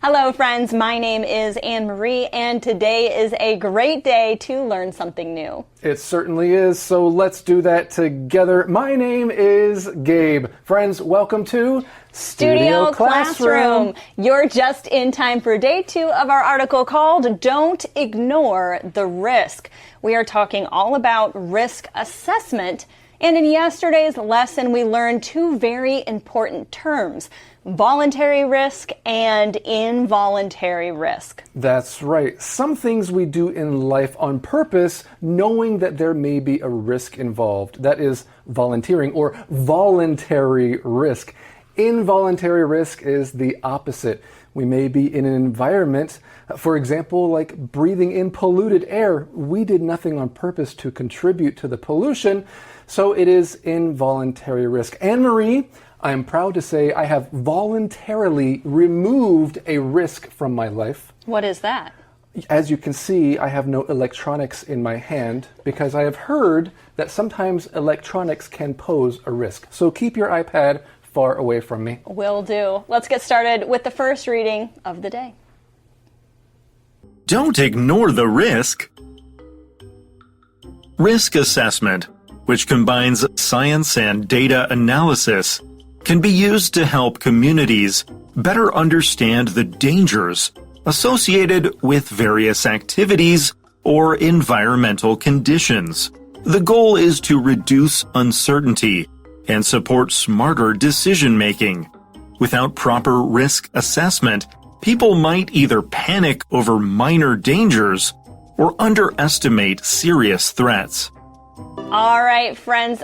Hello friends, my name is Anne-Marie and today is a great day to learn something new. It certainly is, so let's do that together. My name is Gabe. Friends, welcome to Studio Classroom. You're just in time for day 2 of our article called Don't Ignore the Risk. We are talking all about risk assessment, and in yesterday's lesson we learned 2 very important terms: voluntary risk and involuntary risk. That's right. Some things we do in life on purpose, knowing that there may be a risk involved. That is volunteering or voluntary risk. Involuntary risk is the opposite. We may be in an environment, for example, like breathing in polluted air. We did nothing on purpose to contribute to the pollution, so it is involuntary risk. Anne-Marie, I am proud to say I have voluntarily removed a risk from my life. What is that? As you can see, I have no electronics in my hand because I have heard that sometimes electronics can pose a risk. So keep your iPad far away from me. Will do. Let's get started with the first reading of the day. Don't ignore the risk. Risk assessment, which combines science and data analysis, can be used to help communities better understand the dangers associated with various activities or environmental conditions. The goal is to reduce uncertainty and support smarter decision-making. Without proper risk assessment, people might either panic over minor dangers or underestimate serious threats. All right, friends.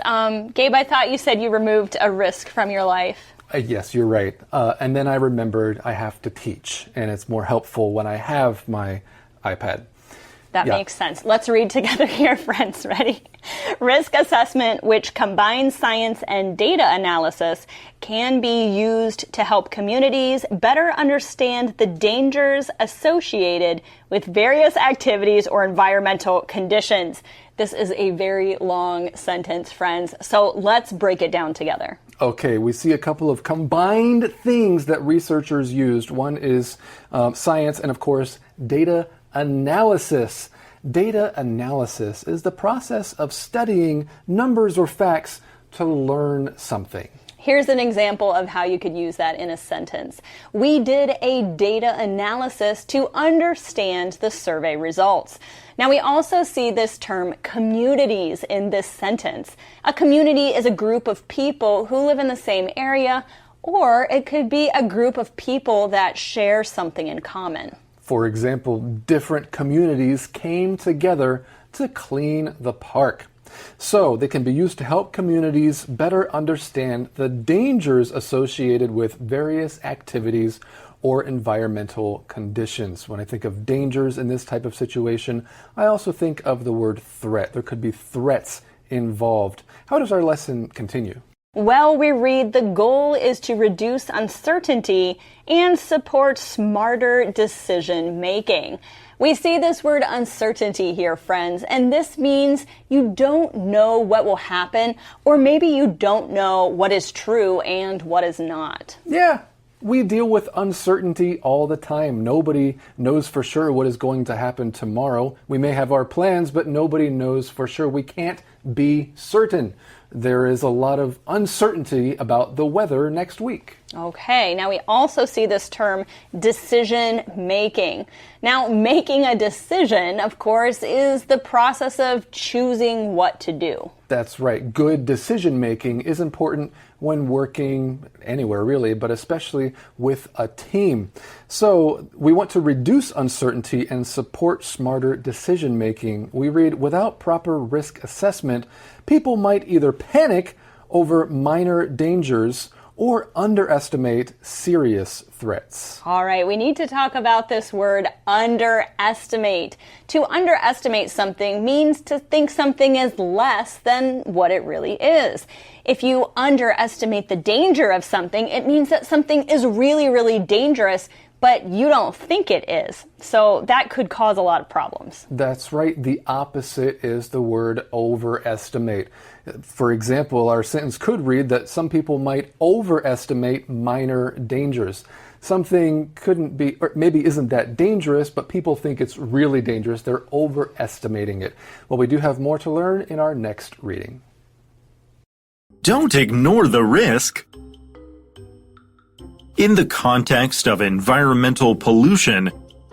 Gabe, I thought you said you removed a risk from your life. Yes, you're right. And then I remembered I have to teach, and it's more helpful when I have my iPad. That makes sense. Let's read together here, friends. Ready? Risk assessment, which combines science and data analysis, can be used to help communities better understand the dangers associated with various activities or environmental conditions. This is a very long sentence, friends, so let's break it down together. Okay, we see a couple of combined things that researchers used. One is science and, of course, data analysis. Data analysis is the process of studying numbers or facts to learn something. Here's an example of how you could use that in a sentence. We did a data analysis to understand the survey results. Now we also see this term communities in this sentence. A community is a group of people who live in the same area, or it could be a group of people that share something in common. For example, different communities came together to clean the park. So they can be used to help communities better understand the dangers associated with various activities or environmental conditions. When I think of dangers in this type of situation, I also think of the word threat. There could be threats involved. How does our lesson continue? Well, we read the goal is to reduce uncertainty and support smarter decision making. We see this word uncertainty here, friends, and this means you don't know what will happen, or maybe you don't know what is true and what is not. Yeah, we deal with uncertainty all the time. Nobody knows for sure what is going to happen tomorrow. We may have our plans, but nobody knows for sure. We can't be certain. There is a lot of uncertainty about the weather next week. Okay, now we also see this term decision making. Now, making a decision, of course, is the process of choosing what to do. That's right. Good decision making is important when working anywhere, really, but especially with a team. So we want to reduce uncertainty and support smarter decision making. We read, without proper risk assessment, people might either panic over minor dangers or underestimate serious threats. All right, we need to talk about this word underestimate. To underestimate something means to think something is less than what it really is. If you underestimate the danger of something, it means that something is really, really dangerous, but you don't think it is. So that could cause a lot of problems. That's right. The opposite is the word overestimate. For example, our sentence could read that some people might overestimate minor dangers. something couldn't be, or maybe isn't that dangerous, but people think it's really dangerous. They're overestimating it. Well, we do have more to learn in our next reading. Don't ignore the risk. In the context of environmental pollution,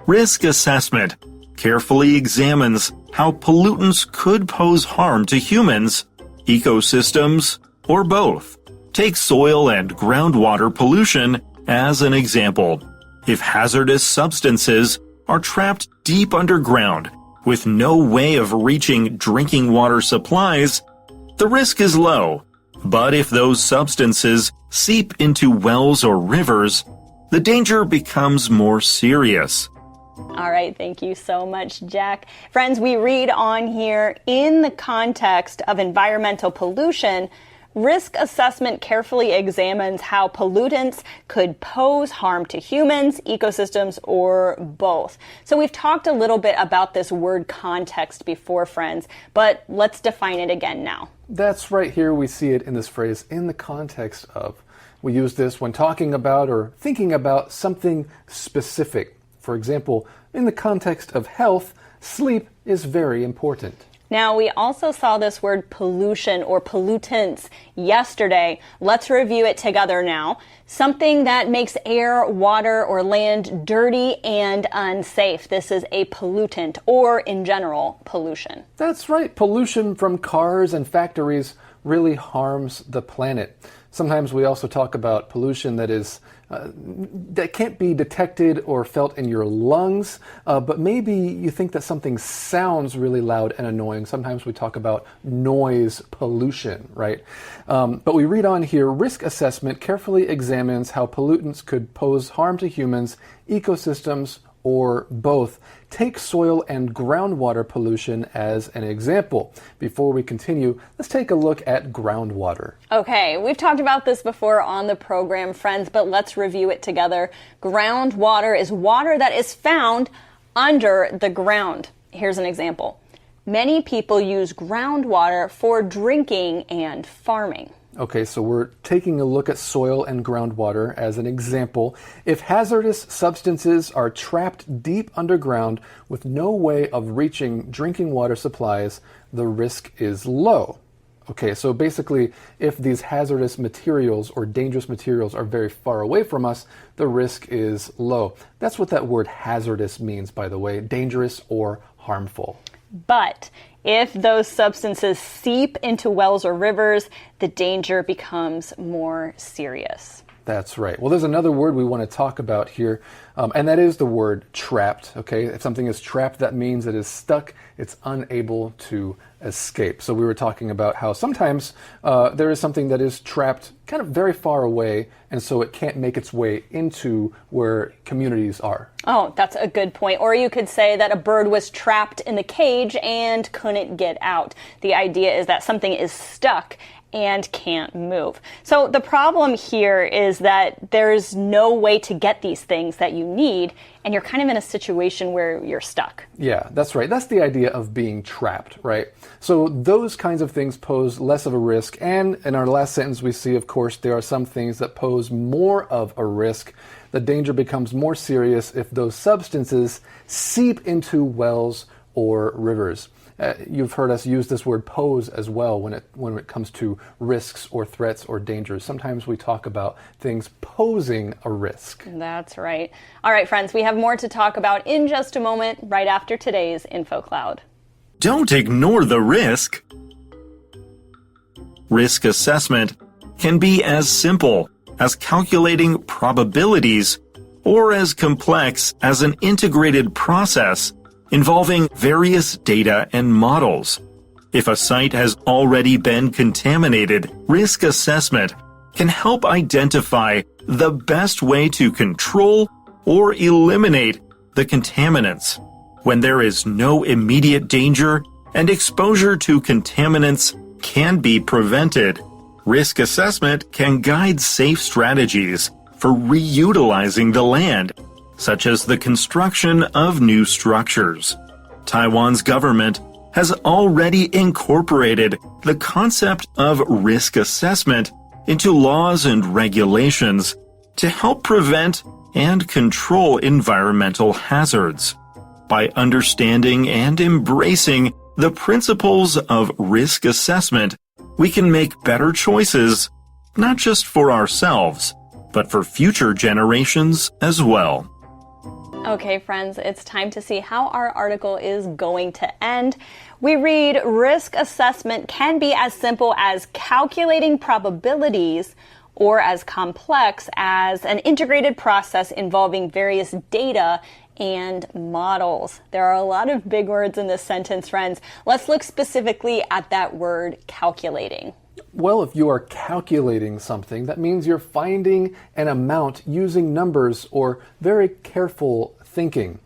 risk assessment carefully examines how pollutants could pose harm to humans, ecosystems, or both. Take soil and groundwater pollution as an example. If hazardous substances are trapped deep underground with no way of reaching drinking water supplies, the risk is low. But if those substances seep into wells or rivers, the danger becomes more serious. All right, thank you so much, Jack. Friends, we read on here, in the context of environmental pollution, risk assessment carefully examines how pollutants could pose harm to humans, ecosystems, or both. So we've talked a little bit about this word context before, friends, but let's define it again now. That's right. Here we see it in this phrase, in the context of. We use this when talking about or thinking about something specific. For example, in the context of health, sleep is very important. Now, we also saw this word pollution or pollutants yesterday. Let's review it together now. Something that makes air, water, or land dirty and unsafe. This is a pollutant, or in general, pollution. That's right. Pollution from cars and factories really harms the planet. Sometimes we also talk about pollution that can't be detected or felt in your lungs, but maybe you think that something sounds really loud and annoying. Sometimes we talk about noise pollution, right? But we read on here, risk assessment carefully examines how pollutants could pose harm to humans, ecosystems, or both. Take soil and groundwater pollution as an example. Before we continue, let's take a look at groundwater. Okay, we've talked about this before on the program, friends, but let's review it together. Groundwater is water that is found under the ground. Here's an example. Many people use groundwater for drinking and farming. Okay, so we're taking a look at soil and groundwater as an example. If hazardous substances are trapped deep underground with no way of reaching drinking water supplies, the risk is low. Okay, so basically, if these hazardous materials or dangerous materials are very far away from us, the risk is low. That's what that word hazardous means, by the way, dangerous or harmful. But if those substances seep into wells or rivers, the danger becomes more serious. That's right. Well, there's another word we want to talk about here, and that is the word trapped. Okay, if something is trapped, that means it is stuck. It's unable to escape. So we were talking about how sometimes there is something that is trapped kind of very far away, and so it can't make its way into where communities are. Oh, that's a good point. Or you could say that a bird was trapped in the cage and couldn't get out. The idea is that something is stuck and can't move. So the problem here is that there's no way to get these things that you need, and you're kind of in a situation where you're stuck. Yeah, that's right. That's the idea of being trapped, right? So those kinds of things pose less of a risk, and in our last sentence we see, of course, there are some things that pose more of a risk. The danger becomes more serious if those substances seep into wells or rivers. You've heard us use this word pose as well when it comes to risks or threats or dangers. Sometimes we talk about things posing a risk. That's right. All right, friends, we have more to talk about in just a moment, right after today's InfoCloud. Don't ignore the risk. Risk assessment can be as simple as calculating probabilities or as complex as an integrated process involving various data and models. If a site has already been contaminated, risk assessment can help identify the best way to control or eliminate the contaminants. When there is no immediate danger and exposure to contaminants can be prevented, risk assessment can guide safe strategies for reutilizing the land, such as the construction of new structures. Taiwan's government has already incorporated the concept of risk assessment into laws and regulations to help prevent and control environmental hazards. By understanding and embracing the principles of risk assessment, we can make better choices, not just for ourselves, but for future generations as well. Okay, friends, it's time to see how our article is going to end. We read, risk assessment can be as simple as calculating probabilities or as complex as an integrated process involving various data and models. There are a lot of big words in this sentence, friends. Let's look specifically at that word calculating. Well, if you are calculating something, that means you're finding an amount using numbers or very careful thinking.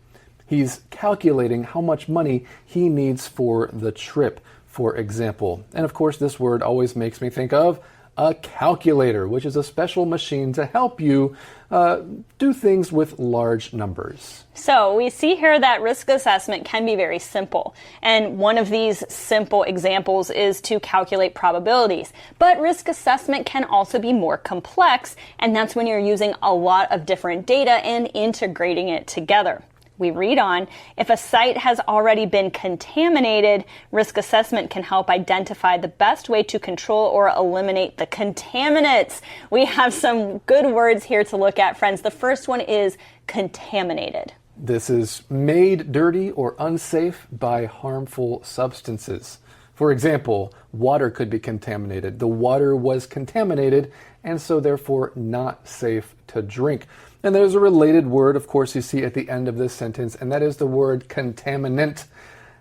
He's calculating how much money he needs for the trip, for example. And of course, this word always makes me think of a calculator, which is a special machine to help you do things with large numbers. So we see here that risk assessment can be very simple. And one of these simple examples is to calculate probabilities. But risk assessment can also be more complex, and that's when you're using a lot of different data and integrating it together. We read on, if a site has already been contaminated, risk assessment can help identify the best way to control or eliminate the contaminants. We have some good words here to look at, friends. The first one is contaminated. This is made dirty or unsafe by harmful substances. For example, water could be contaminated. The water was contaminated and so therefore not safe to drink. And there's a related word, of course, you see at the end of this sentence, and that is the word contaminant.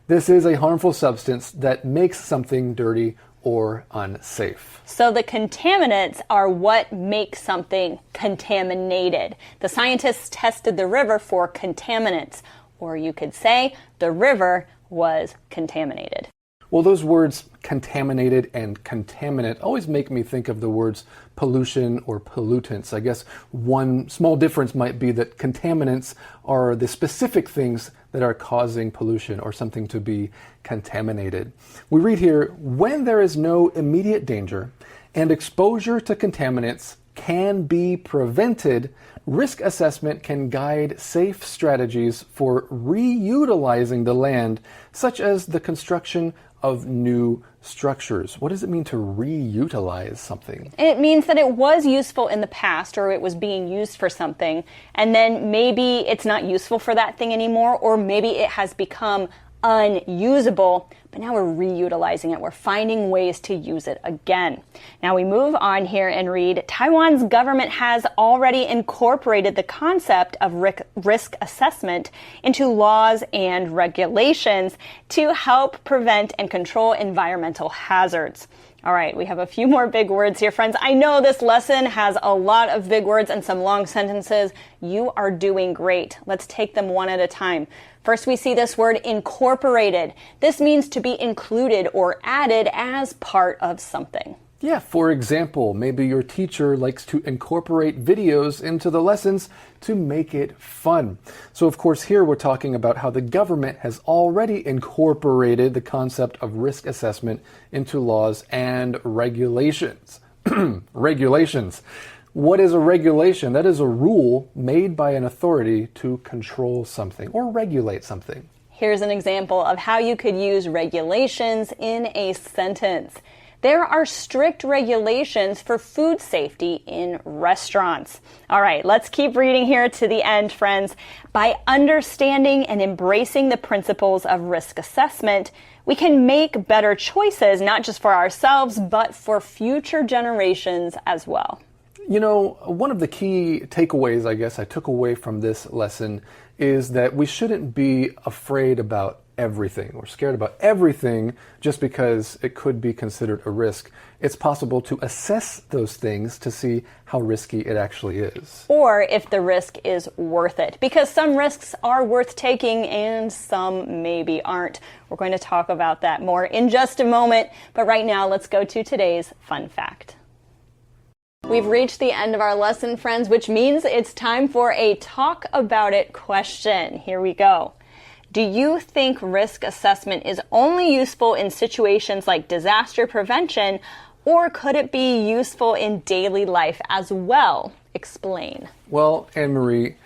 This is a harmful substance that makes something dirty or unsafe. So the contaminants are what make something contaminated. The scientists tested the river for contaminants, or you could say the river was contaminated. Well, those words contaminated and contaminant always make me think of the words pollution or pollutants. I guess one small difference might be that contaminants are the specific things that are causing pollution or something to be contaminated. We read here, when there is no immediate danger and exposure to contaminants can be prevented, risk assessment can guide safe strategies for reutilizing the land, such as the construction of new structures. What does it mean to reutilize something? It means that it was useful in the past, or it was being used for something, and then maybe it's not useful for that thing anymore, or maybe it has become unusable, but now we're reutilizing it. We're finding ways to use it again. Now we move on here and read, Taiwan's government has already incorporated the concept of risk assessment into laws and regulations to help prevent and control environmental hazards. All right, we have a few more big words here, friends. I know this lesson has a lot of big words and some long sentences. You are doing great. Let's take them one at a time. First, we see this word incorporated. This means to be included or added as part of something. Yeah, for example, maybe your teacher likes to incorporate videos into the lessons to make it fun. So of course here we're talking about how the government has already incorporated the concept of risk assessment into laws and regulations. Regulations. What is a regulation? That is a rule made by an authority to control something or regulate something. Here's an example of how you could use regulations in a sentence. There are strict regulations for food safety in restaurants. All right, let's keep reading here to the end, friends. By understanding and embracing the principles of risk assessment, we can make better choices, not just for ourselves, but for future generations as well. You know, one of the key takeaways, I guess, I took away from this lesson is that we shouldn't be afraid about everything or scared about everything just because it could be considered a risk. It's possible to assess those things to see how risky it actually is. Or if the risk is worth it, because some risks are worth taking and some maybe aren't. We're going to talk about that more in just a moment, but right now let's go to today's fun fact. We've reached the end of our lesson, friends, which means it's time for a talk about it question. Here we go. Do you think risk assessment is only useful in situations like disaster prevention, or could it be useful in daily life as well, Explain. Well, Anne-Marie,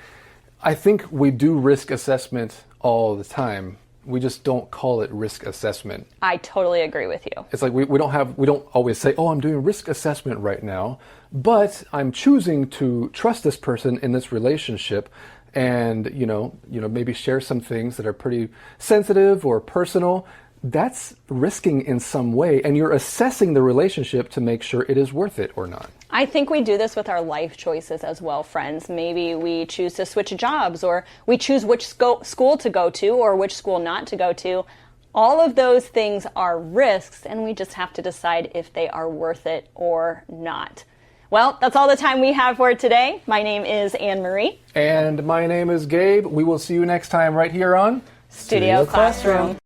I think we do risk assessment all the time. We just don't call it risk assessment. I totally agree with you. It's like we don't always say, oh, I'm doing risk assessment right now, but I'm choosing to trust this person in this relationship and, maybe share some things that are pretty sensitive or personal. That's risking in some way, and you're assessing the relationship to make sure it is worth it or not. I think we do this with our life choices as well, friends. Maybe we choose to switch jobs, or we choose which school to go to or which school not to go to. All of those things are risks, and we just have to decide if they are worth it or not. Well, that's all the time we have for today. My name is Anne-Marie. And my name is Gabe. We will see you next time right here on Studio Classroom.